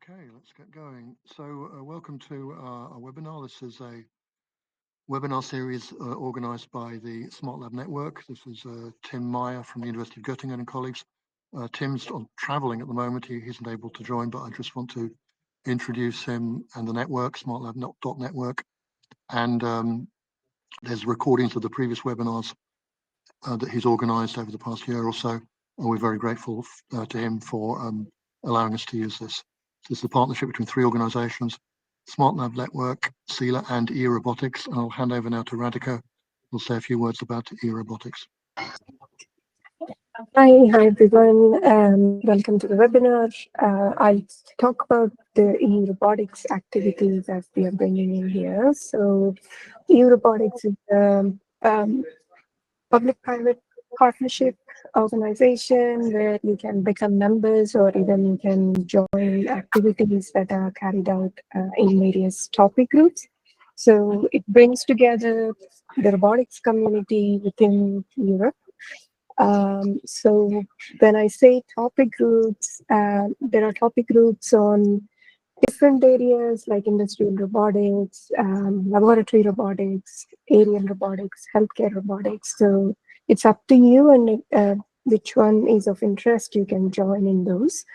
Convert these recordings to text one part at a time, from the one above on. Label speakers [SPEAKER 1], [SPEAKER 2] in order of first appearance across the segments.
[SPEAKER 1] Okay, let's get going. So, welcome to our webinar. This is a webinar series organized by the smartlab.network. This is Tim Meyer from the University of Göttingen and colleagues. Tim's traveling at the moment. He isn't able to join, but I just want to introduce him and the network, smartlab.network. And there's recordings of the previous webinars that he's organized over the past year or so. And we're very grateful to him for allowing us to use this. This is a partnership between three organizations, SmartLab Network, Sila, and Robotics. And I'll hand over now to Radhika, who'll say a few words about Robotics.
[SPEAKER 2] Hi everyone. Welcome to the webinar. I'll talk about the robotics activities that we are bringing in here. So, robotics is a public-private partnership organization where you can become members or even you can join activities that are carried out in various topic groups. So it brings together the robotics community within Europe. So when I say topic groups, there are topic groups on different areas like industrial robotics, laboratory robotics, aerial robotics, healthcare robotics. So it's up to you and which one is of interest, you can join in those.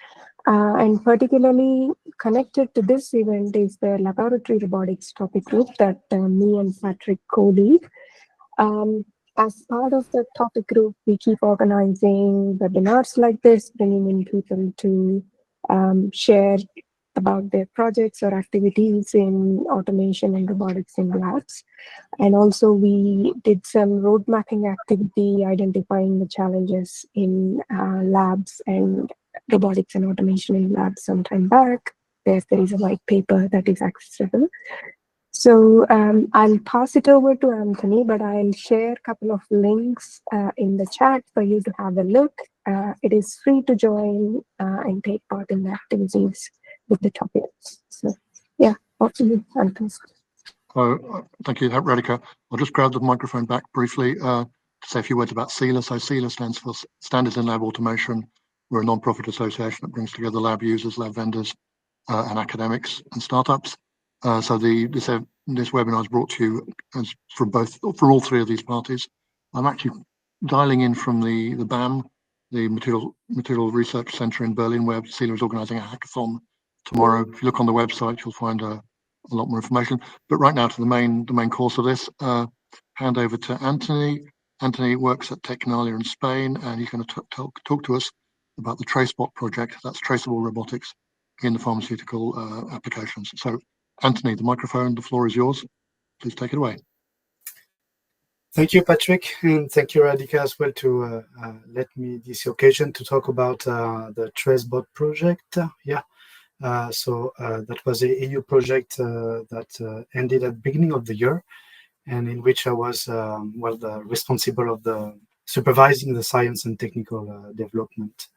[SPEAKER 2] And particularly connected to this event is the laboratory robotics topic group that me and Patrick co-lead. As part of the topic group, we keep organizing webinars like this, bringing in people to share about their projects or activities in automation and robotics in labs. And also we did some road mapping activity, identifying the challenges in labs and robotics and automation in labs some time back. There is a white paper that is accessible. So I'll pass it over to Anthony, but I'll share a couple of links in the chat for you to have a look. It is free to join and take part in the activities with the topics. So yeah, off to you, Anthony.
[SPEAKER 1] Thank you, Radhika. I'll just grab the microphone back briefly to say a few words about Sila. So Sila stands for Standards in Lab Automation. We're a non-profit association that brings together lab users, lab vendors, and academics and startups. So this webinar is brought to you for all three of these parties. I'm actually dialing in from the BAM, the Material Research Center in Berlin, where Sila is organizing a hackathon tomorrow. If you look on the website, you'll find a lot more information. But right now to the main course of this, hand over to Anthony. Anthony works at Tecnalia in Spain, and he's going to talk to us about the TraceBot project. That's traceable robotics in the pharmaceutical applications. So, Anthony, the microphone, the floor is yours. Please take it away.
[SPEAKER 3] Thank you, Patrick, and thank you, Radhika, as well, to let me this occasion to talk about the TraceBot project. So that was a EU project that ended at the beginning of the year, and in which I was responsible of the supervising the science and technical development.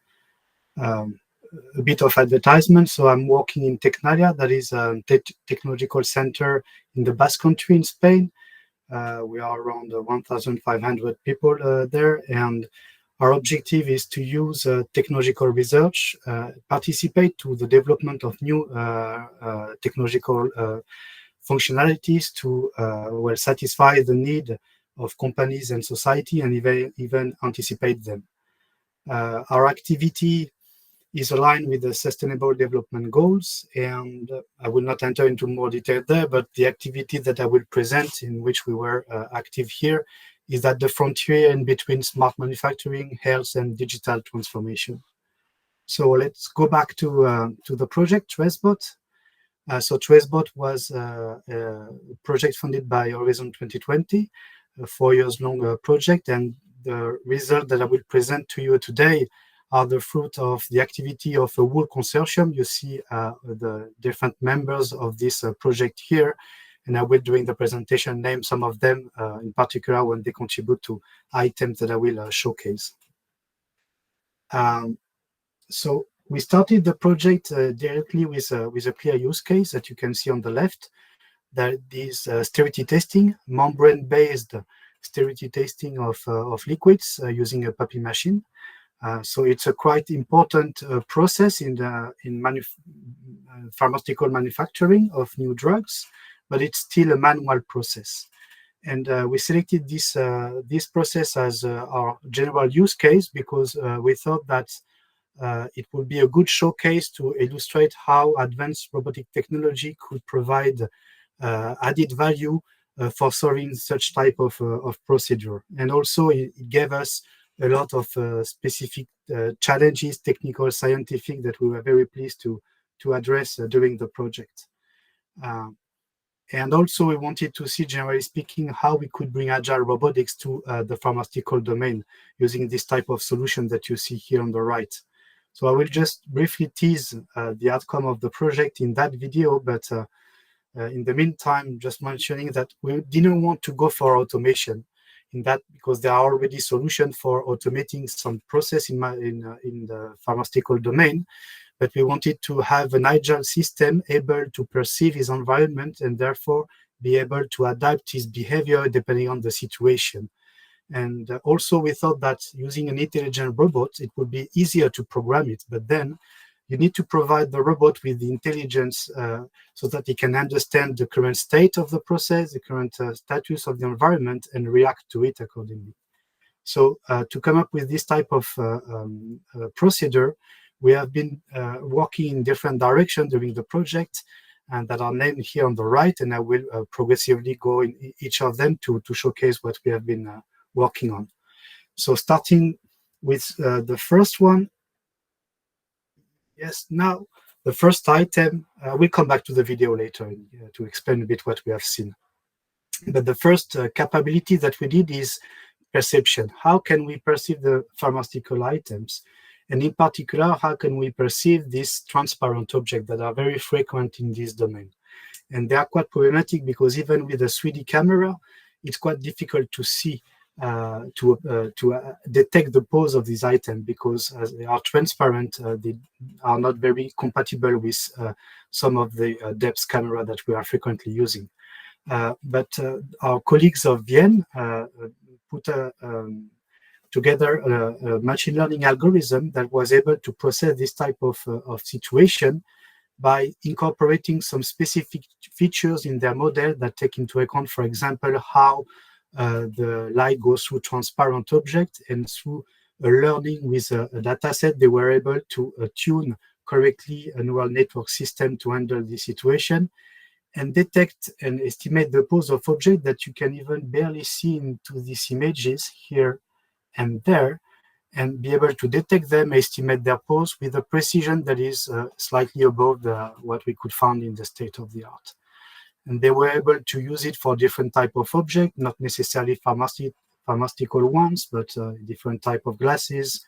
[SPEAKER 3] A bit of advertisement. So I'm working in Tecnalia, that is a technological center in the Basque Country in Spain. We are around 1,500 people there, and our objective is to use technological research, participate to the development of new technological functionalities to satisfy the need of companies and society, and even anticipate them. Our activity is aligned with the Sustainable Development Goals, and I will not enter into more detail there, but the activity that I will present, in which we were active here, is at the frontier in between smart manufacturing, health, and digital transformation. So let's go back to the project TraceBot. So TraceBot was a project funded by Horizon 2020, a 4 years long project, and the result that I will present to you today are the fruit of the activity of a whole consortium. You see the different members of this project here, and I will, during the presentation, name some of them in particular when they contribute to items that I will showcase. So we started the project directly with a clear use case that you can see on the left. That is sterility testing, membrane-based sterility testing of liquids using a PAPI machine. So it's a quite important process in pharmaceutical manufacturing of new drugs, but it's still a manual process. And we selected this process as our general use case because we thought that it would be a good showcase to illustrate how advanced robotic technology could provide added value for solving such type of procedure. And also it gave us a lot of specific challenges, technical, scientific, that we were very pleased to address during the project. And also we wanted to see, generally speaking, how we could bring agile robotics to the pharmaceutical domain using this type of solution that you see here on the right. So I will just briefly tease the outcome of the project in that video, but in the meantime, just mentioning that we didn't want to go for automation in that because there are already solutions for automating some process in the pharmaceutical domain, but we wanted to have an agile system able to perceive his environment and therefore be able to adapt his behavior depending on the situation. And also we thought that using an intelligent robot, it would be easier to program it, but then you need to provide the robot with the intelligence so that it can understand the current state of the process, the current status of the environment, and react to it accordingly. So to come up with this type of procedure, we have been working in different directions during the project, and that are named here on the right, and I will progressively go in each of them to showcase what we have been working on. So starting with the first one. Yes, now the first item, we'll come back to the video later to explain a bit what we have seen. But the first capability that we did is perception. How can we perceive the pharmaceutical items? And in particular, how can we perceive these transparent objects that are very frequent in this domain? And they are quite problematic because even with a 3D camera, it's quite difficult to see, to detect the pose of these items because as they are transparent, they are not very compatible with some of the depth camera that we are frequently using. But our colleagues of Vienne put together a machine learning algorithm that was able to process this type of situation by incorporating some specific features in their model that take into account, for example, how the light goes through transparent objects, and through learning with a data set, they were able to tune correctly a neural network system to handle the situation and detect and estimate the pose of objects that you can even barely see into these images here and there, and be able to detect them, estimate their pose with a precision that is slightly above what we could find in the state of the art. And they were able to use it for different type of objects, not necessarily pharmaceutical ones, but different type of glasses,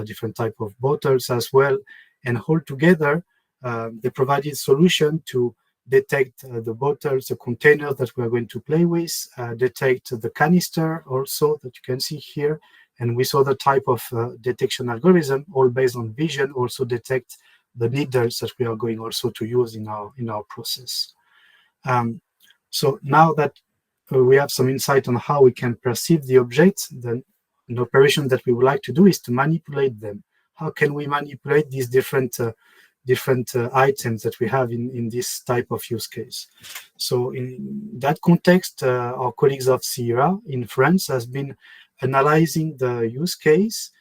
[SPEAKER 3] different type of bottles as well. And altogether, they provided solution to detect the bottles, the containers that we're going to play with, detect the canister also that you can see here. And with other type of detection algorithm, all based on vision, also detect the needles that we are going also to use in our process. So now that we have some insight on how we can perceive the objects, then an operation that we would like to do is to manipulate them. How can we manipulate these different items that we have in this type of use case? So in that context, our colleagues of Sierra in France has been analyzing the use case,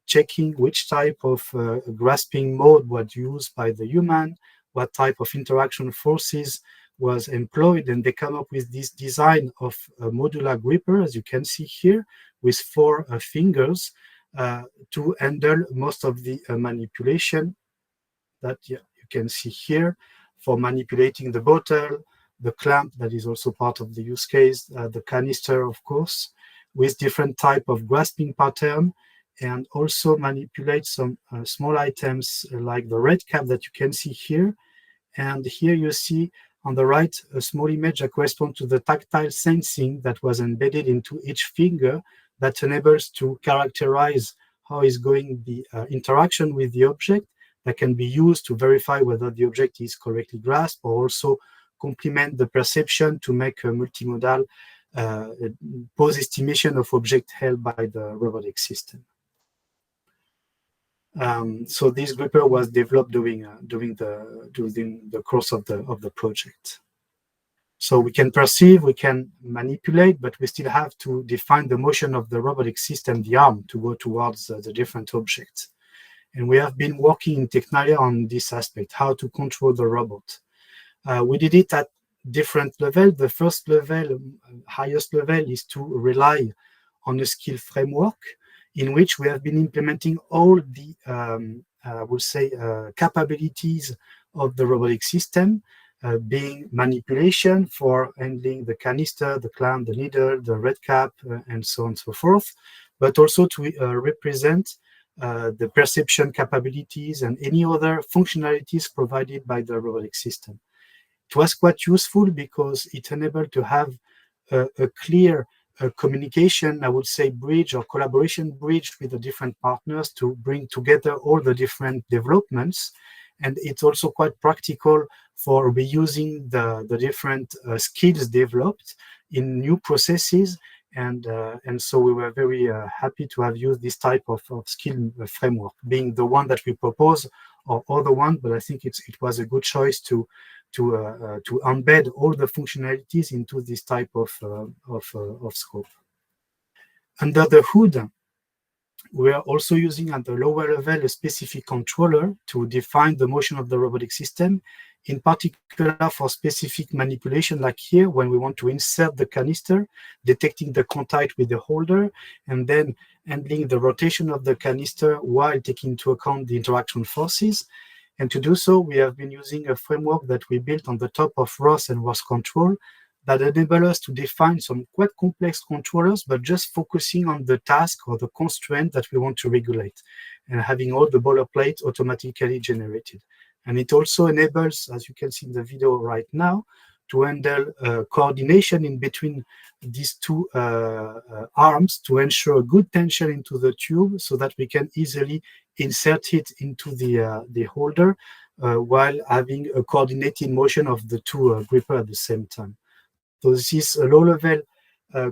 [SPEAKER 3] checking which type of grasping mode was used by the human, what type of interaction forces was employed, and they come up with this design of a modular gripper, as you can see here, with 4 fingers to handle most of the manipulation that you can see here for manipulating the bottle, the clamp that is also part of the use case, the canister, of course, with different type of grasping pattern, and also manipulate some small items like the red cap that you can see here. And here you see on the right a small image that corresponds to the tactile sensing that was embedded into each finger that enables to characterize how is going the interaction with the object, that can be used to verify whether the object is correctly grasped, or also complement the perception to make a multimodal pose estimation of object held by the robotic system. So this gripper was developed during the course of the project. So we can perceive, we can manipulate, but we still have to define the motion of the robotic system, the arm, to go towards the different objects. And we have been working in Technalia on this aspect, how to control the robot. We did it at different levels. The first level, highest level, is to rely on a skill framework in which we have been implementing all the, I would say, capabilities of the robotic system, being manipulation for handling the canister, the clamp, the needle, the red cap, and so on and so forth, but also to represent the perception capabilities and any other functionalities provided by the robotic system. It was quite useful because it enabled to have a clear communication, I would say, bridge or collaboration bridge with the different partners to bring together all the different developments. And it's also quite practical for reusing the different skills developed in new processes. And so we were very happy to have used this type of skill framework, being the one that we propose or other one, but I think it was a good choice to embed all the functionalities into this type of scope. Under the hood, we are also using at the lower level a specific controller to define the motion of the robotic system, in particular for specific manipulation, like here, when we want to insert the canister, detecting the contact with the holder, and then handling the rotation of the canister while taking into account the interaction forces. And to do so, we have been using a framework that we built on the top of ROS and ROS control that enable us to define some quite complex controllers, but just focusing on the task or the constraint that we want to regulate and having all the boilerplate automatically generated. And it also enables, as you can see in the video right now, to handle coordination in between these two arms to ensure a good tension into the tube so that we can easily insert it into the holder while having a coordinated motion of the two gripper at the same time. So this low-level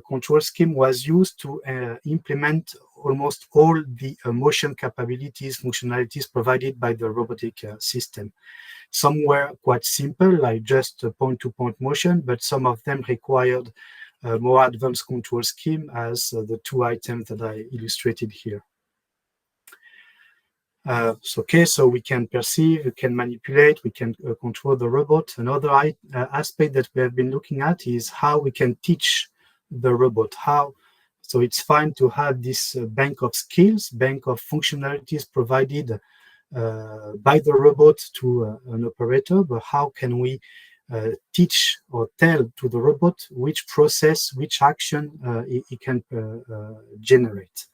[SPEAKER 3] control scheme was used to implement almost all the motion capabilities, functionalities provided by the robotic system. Some were quite simple, like just point-to-point motion, but some of them required a more advanced control scheme, as the two items that I illustrated here. So we can perceive, we can manipulate, we can control the robot. Another aspect that we have been looking at is how we can teach the robot. So it's fine to have this bank of skills, bank of functionalities provided by the robot to an operator, but how can we teach or tell to the robot which process, which action it can generate?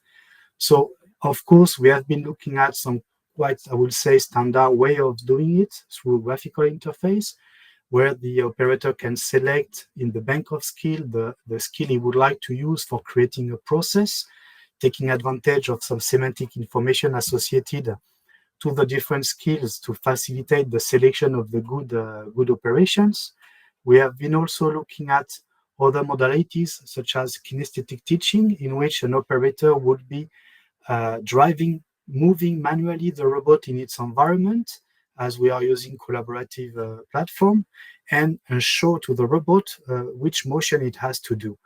[SPEAKER 3] So, of course, we have been looking at some quite, I would say, standard way of doing it through graphical interface, where the operator can select in the bank of skill the skill he would like to use for creating a process, taking advantage of some semantic information associated to the different skills to facilitate the selection of the good operations. We have been also looking at other modalities, such as kinesthetic teaching, in which an operator would be moving manually the robot in its environment, as we are using collaborative platform, and show to the robot which motion it has to do.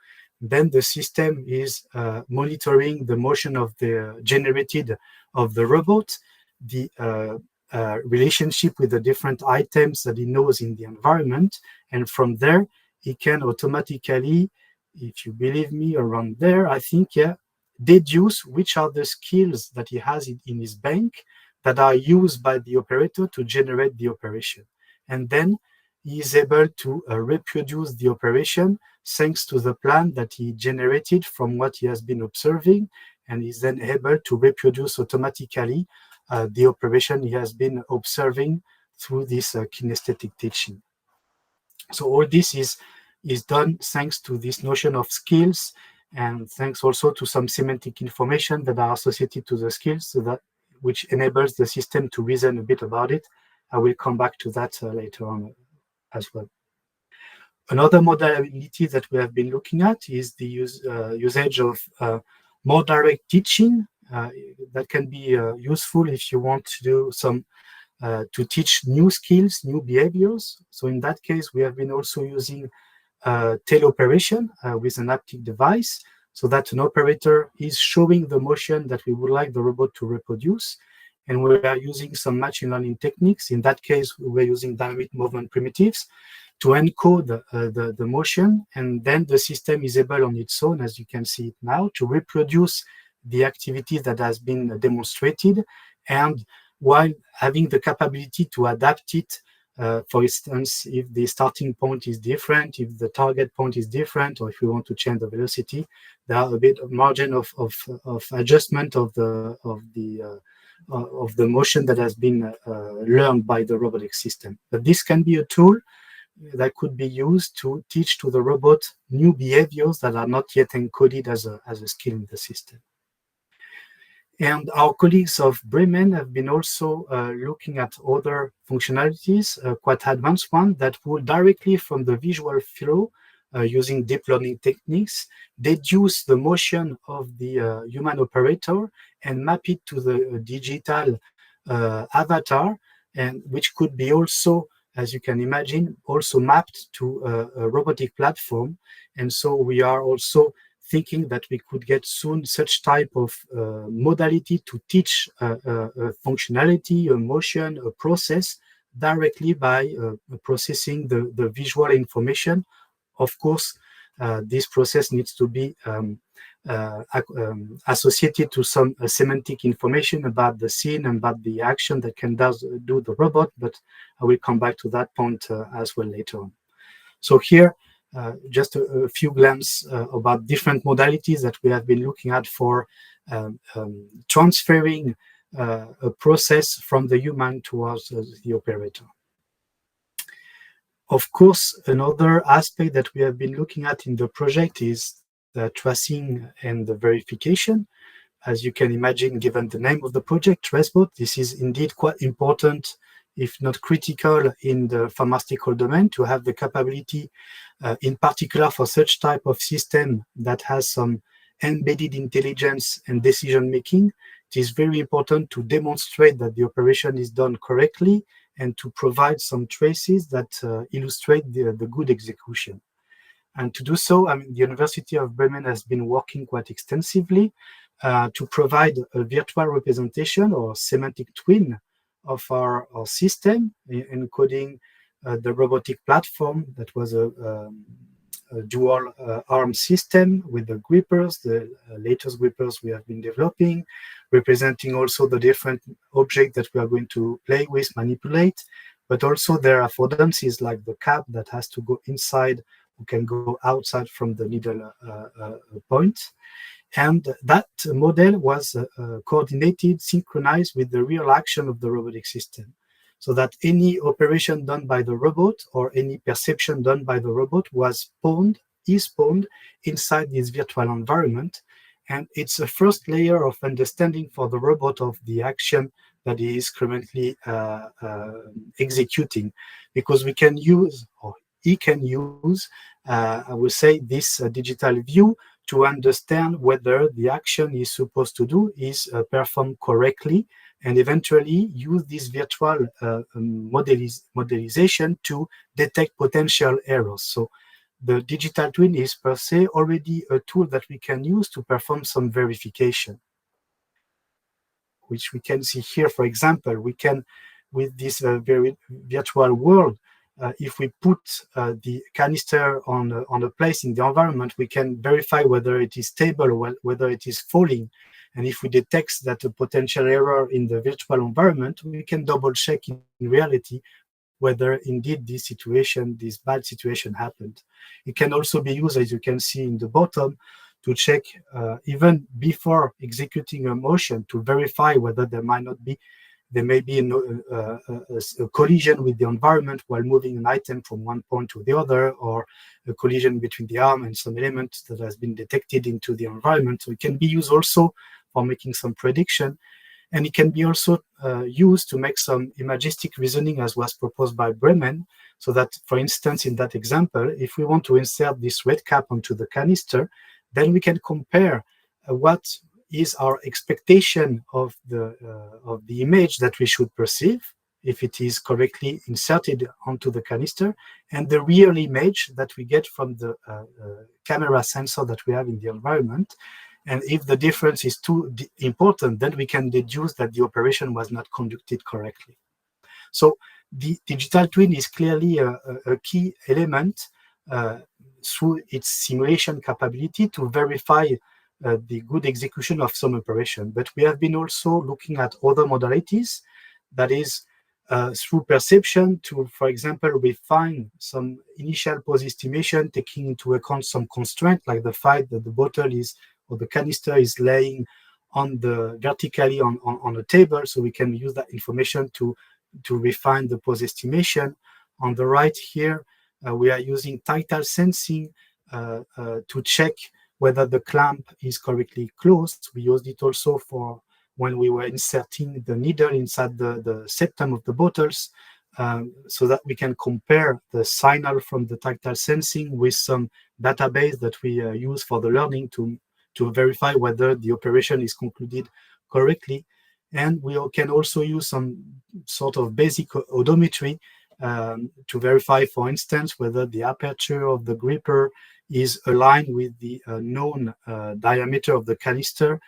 [SPEAKER 3] Then the system is monitoring the motion of the generated of the robot, the relationship with the different items that it knows in the environment, and from there it can automatically, if you believe me, around there, I think, deduce which are the skills that he has in his bank that are used by the operator to generate the operation. And then he is able to reproduce the operation thanks to the plan that he generated from what he has been observing, and is then able to reproduce automatically the operation he has been observing through this kinesthetic teaching. So all this is done thanks to this notion of skills, and thanks also to some semantic information that are associated to the skills, so that which enables the system to reason a bit about it. I will come back to that later on as well. Another modality that we have been looking at is the usage of more direct teaching that can be useful if you want to do some to teach new skills, new behaviors. So in that case, we have been also using teleoperation with an haptic device, so that an operator is showing the motion that we would like the robot to reproduce. And we are using some machine learning techniques. In that case, we're using dynamic movement primitives to encode the motion, and then the system is able on its own, as you can see it now, to reproduce the activity that has been demonstrated, and while having the capability to adapt it. For instance, if the starting point is different, if the target point is different, or if we want to change the velocity, there are a bit of margin of adjustment of the motion that has been learned by the robotic system. But this can be a tool that could be used to teach to the robot new behaviors that are not yet encoded as a skill in the system. And our colleagues of Bremen have been also looking at other functionalities, quite advanced one, that will directly from the visual flow, using deep learning techniques, deduce the motion of the human operator and map it to the digital avatar, and which could be also, as you can imagine, also mapped to a robotic platform. And so we are also thinking that we could get soon such type of modality to teach a functionality, a motion, a process directly by processing the visual information. Of course, this process needs to be associated to some semantic information about the scene and about the action that can do the robot, but I will come back to that point as well later on. So here, just a few glances about different modalities that we have been looking at for transferring a process from the human towards the operator. Of course, another aspect that we have been looking at in the project is the tracing and the verification. As you can imagine, given the name of the project, TraceBot, this is indeed quite important, if not critical, in the pharmaceutical domain to have the capability, in particular for such type of system that has some embedded intelligence and decision making. It is very important to demonstrate that the operation is done correctly and to provide some traces that illustrate the good execution. And to do so, the University of Bremen has been working quite extensively to provide a virtual representation or semantic twin of our system, encoding the robotic platform that was a dual arm system with the grippers, the latest grippers we have been developing, representing also the different objects that we are going to play with, manipulate, but also there are affordances like the cap that has to go inside, or can go outside from the needle point. And that model was coordinated, synchronized with the real action of the robotic system, so that any operation done by the robot or any perception done by the robot is spawned inside this virtual environment. And it's a first layer of understanding for the robot of the action that he is currently executing, because we can use, or he can use, I would say, this digital view to understand whether the action he's supposed to do is performed correctly, and eventually use this virtual modelization to detect potential errors. So the digital twin is per se already a tool that we can use to perform some verification, which we can see here. For example, we can, with this very virtual world, if we put the canister on a place in the environment, we can verify whether it is stable or whether it is falling. And if we detect that a potential error in the virtual environment, we can double check in reality whether indeed this bad situation happened. It can also be used, as you can see in the bottom, to check even before executing a motion to verify whether there may be a collision with the environment while moving an item from one point to the other, or a collision between the arm and some element that has been detected into the environment. So it can be used also for making some prediction. And it can be also used to make some imagistic reasoning, as was proposed by Bremen, so that, for instance, in that example, if we want to insert this red cap onto the canister, then we can compare what is our expectation of the image that we should perceive, if it is correctly inserted onto the canister, and the real image that we get from the camera sensor that we have in the environment. And if the difference is too important, then we can deduce that the operation was not conducted correctly. So the digital twin is clearly a key element through its simulation capability to verify the good execution of some operation. But we have been also looking at other modalities, that is, through perception to, for example, refine some initial pose estimation, taking into account some constraint, like the fact that the bottle is, or the canister is laying on the vertically on a table, so we can use that information to refine the pose estimation. On the right here, we are using tactile sensing to check whether the clamp is correctly closed. We used it also for when we were inserting the needle inside the septum of the bottles, so that we can compare the signal from the tactile sensing with some database that we use for the learning to verify whether the operation is concluded correctly. And we can also use some sort of basic odometry to verify, for instance, whether the aperture of the gripper is aligned with the known diameter of the canister,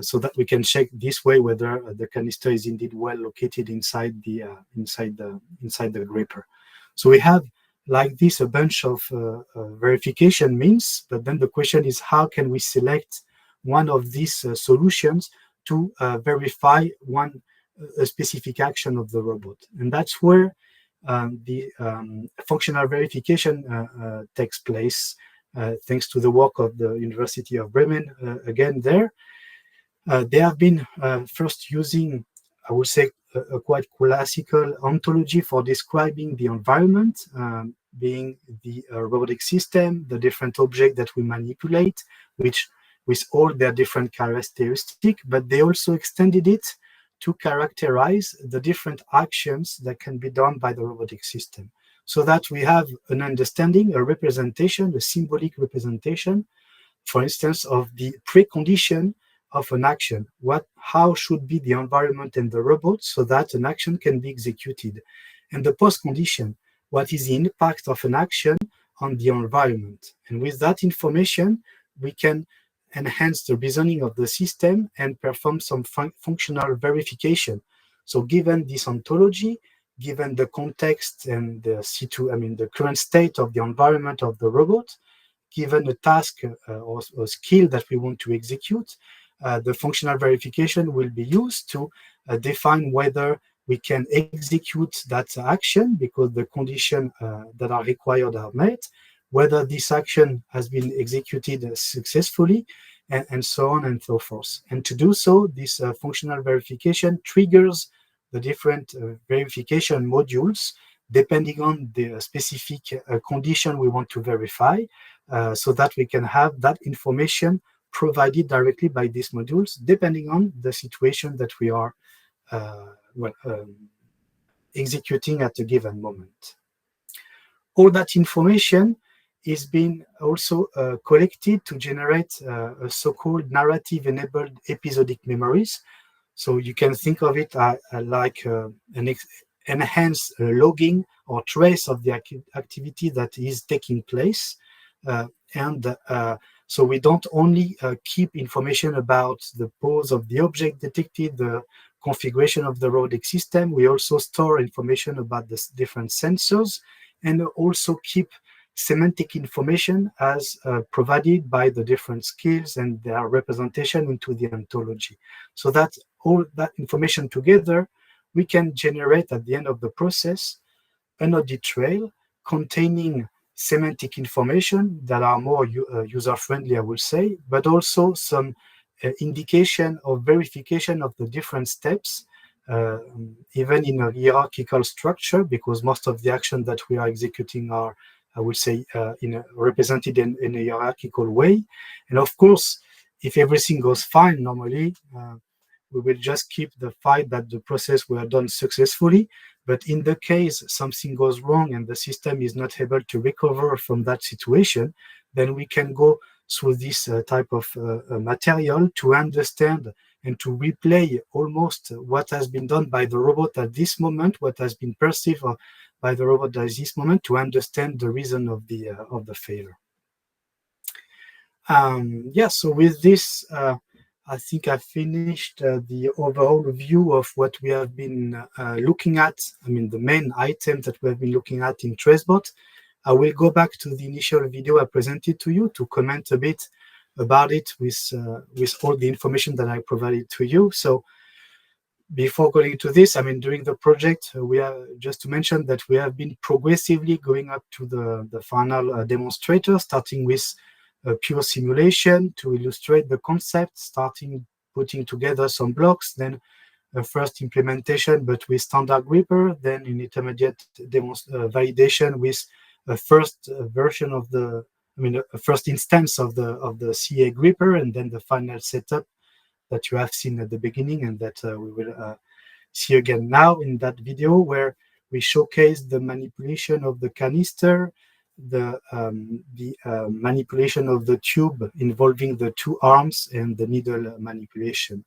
[SPEAKER 3] so that we can check this way whether the canister is indeed well located inside the gripper. So we have like this a bunch of verification means, but then the question is, how can we select one of these solutions to verify a specific action of the robot? And that's where the functional verification takes place, thanks to the work of the University of Bremen. Again, they have been first using, I would say, a quite classical ontology for describing the environment, being the robotic system, the different objects that we manipulate, which with all their different characteristics, but they also extended it to characterize the different actions that can be done by the robotic system, so that we have an understanding, a representation, a symbolic representation, for instance, of the precondition of an action. How should be the environment and the robot so that an action can be executed? And the post-condition, what is the impact of an action on the environment? And with that information, we can enhance the reasoning of the system and perform some functional verification. So given this ontology, given the context and the current state of the environment of the robot, given a task or skill that we want to execute, the functional verification will be used to define whether we can execute that action because the conditions that are required are met, whether this action has been executed successfully, and so on and so forth. And to do so, this functional verification triggers the different verification modules depending on the specific condition we want to verify, so that we can have that information provided directly by these modules, depending on the situation that we are executing at a given moment. All that information is being also collected to generate a so-called narrative-enabled episodic memories. So you can think of it like an enhanced logging or trace of the activity that is taking place. So we don't only keep information about the pose of the object detected, the configuration of the robotic system, we also store information about the different sensors, and also keep semantic information as provided by the different skills and their representation into the ontology. So that all that information together, we can generate at the end of the process an audit trail containing semantic information that are more user-friendly, I would say, but also some indication of verification of the different steps, even in a hierarchical structure, because most of the actions that we are executing are, I would say, represented in a hierarchical way. And of course, if everything goes fine normally, we will just keep the fact that the process were done successfully. But in the case something goes wrong and the system is not able to recover from that situation, then we can go through this type of material to understand and to replay almost what has been done by the robot at this moment, what has been perceived by the robot at this moment, to understand the reason of the failure. So with this, I think I finished the overall view of what we have been looking at. I mean, the main items that we have been looking at in TraceBot. I will go back to the initial video I presented to you to comment a bit about it with all the information that I provided to you. So before going to this, I mean, during the project, we have just to mention that we have been progressively going up to the final demonstrator, starting with a pure simulation to illustrate the concept, starting putting together some blocks, then a first implementation, but with standard gripper, then an intermediate validation with a first version of the, a first instance of the CA gripper, and then the final setup that you have seen at the beginning and that we will see again now in that video, where we showcase the manipulation of the canister, the manipulation of the tube involving the two arms, and the needle manipulation.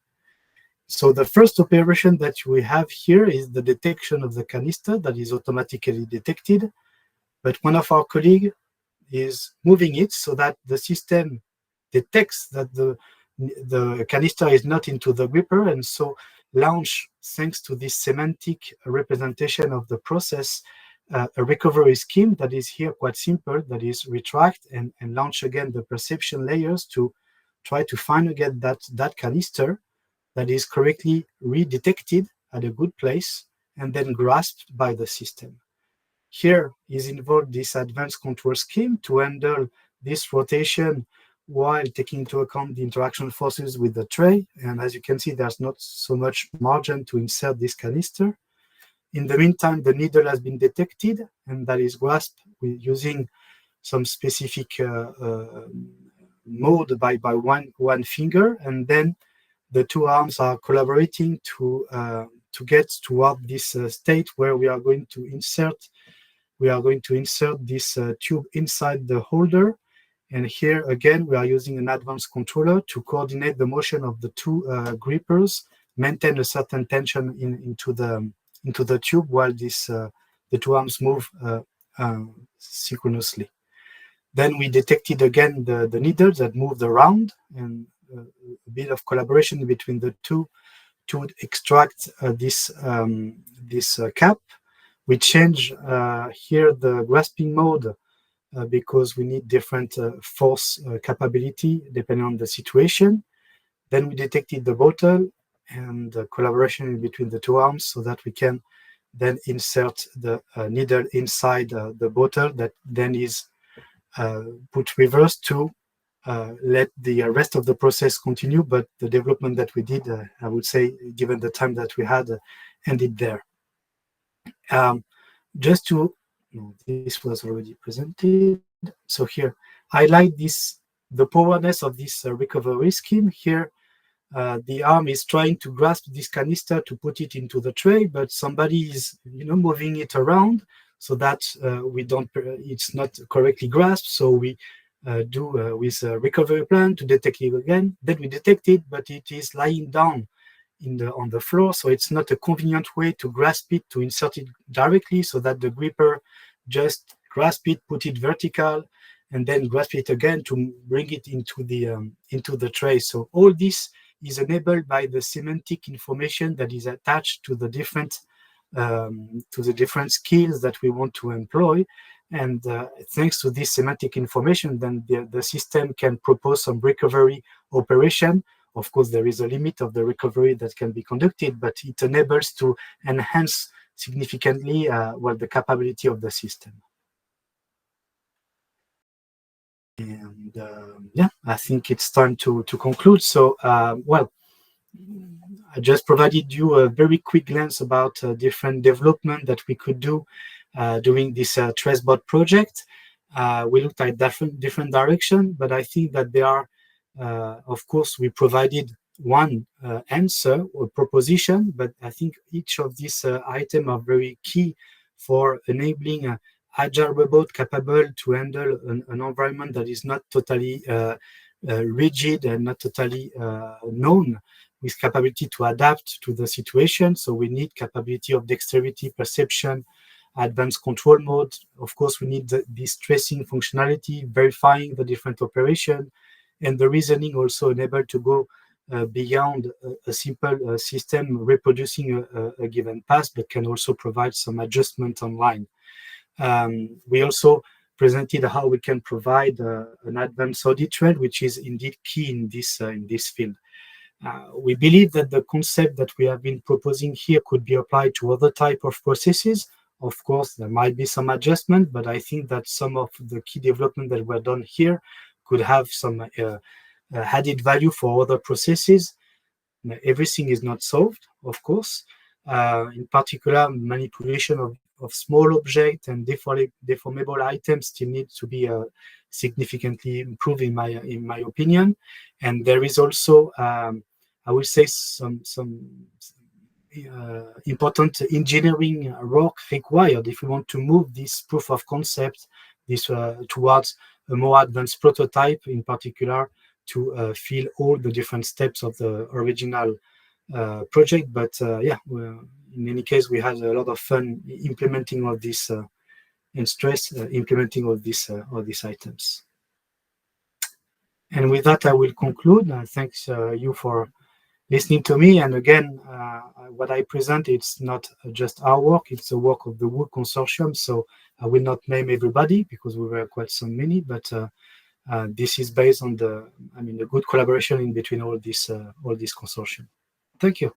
[SPEAKER 3] So the first operation that we have here is the detection of the canister that is automatically detected, but one of our colleagues is moving it so that the system detects that the canister is not into the gripper, and so launch, thanks to this semantic representation of the process, a recovery scheme that is here quite simple, that is retract and launch again the perception layers to try to find again that canister that is correctly redetected at a good place and then grasped by the system. Here is involved this advanced control scheme to handle this rotation while taking into account the interaction forces with the tray. And as you can see, there's not so much margin to insert this canister. In the meantime, the needle has been detected, and that is grasped using some specific mode by one finger, and then the two arms are collaborating to get toward this state where we are going to insert this tube inside the holder. And here again, we are using an advanced controller to coordinate the motion of the two grippers, maintain a certain tension into the tube while the two arms move synchronously. Then we detected again the needles that moved around, and a bit of collaboration between the two to extract this cap. We change here the grasping mode because we need different force capability depending on the situation. Then we detected the bottle and the collaboration between the two arms so that we can then insert the needle inside the bottle that then is put reverse to let the rest of the process continue, but the development that we did, I would say, given the time that we had, ended there. Just to, no, this was already presented. So here, highlight the powerness of this recovery scheme. Here, the arm is trying to grasp this canister to put it into the tray, but somebody is, moving it around so that it's not correctly grasped. So we do with a recovery plan to detect it again. Then we detect it, but it is lying down on the floor, so it's not a convenient way to grasp it, to insert it directly, so that the gripper just grasp it, put it vertical, and then grasp it again to bring it into the tray. So all this is enabled by the semantic information that is attached to the different skills that we want to employ. And thanks to this semantic information, then the system can propose some recovery operation. Of course, there is a limit of the recovery that can be conducted, but it enables to enhance significantly the capability of the system. And I think it's time to conclude. So, I just provided you a very quick glance about different development that we could do during this TraceBot project. We looked at different direction, but I think that there are, of course, we provided one answer or proposition, but I think each of these items are very key for enabling agile robot capable to handle an environment that is not totally rigid and not totally known, with capability to adapt to the situation. So we need capability of dexterity, perception, advanced control mode. Of course, we need this tracing functionality, verifying the different operation, and the reasoning also enabled to go beyond a simple system reproducing a given path, but can also provide some adjustment online. We also presented how we can provide an advanced audit trail, which is indeed key in this field. We believe that the concept that we have been proposing here could be applied to other type of processes. Of course, there might be some adjustment, but I think that some of the key development that were done here could have some added value for other processes. Everything is not solved, of course. In particular, manipulation of small objects and deformable items still need to be significantly improved, in my opinion. And there is also, I would say, some important engineering work required if we want to move this proof of concept towards a more advanced prototype, in particular to fill all the different steps of the original project. But in any case, we had a lot of fun implementing all this and stress implementing all these items. And with that, I will conclude. Thanks you for listening to me. And again, what I present, it's not just our work, it's the work of the whole consortium. So I will not name everybody because we were quite so many, but this is based on the good collaboration in between all this consortium. Thank you.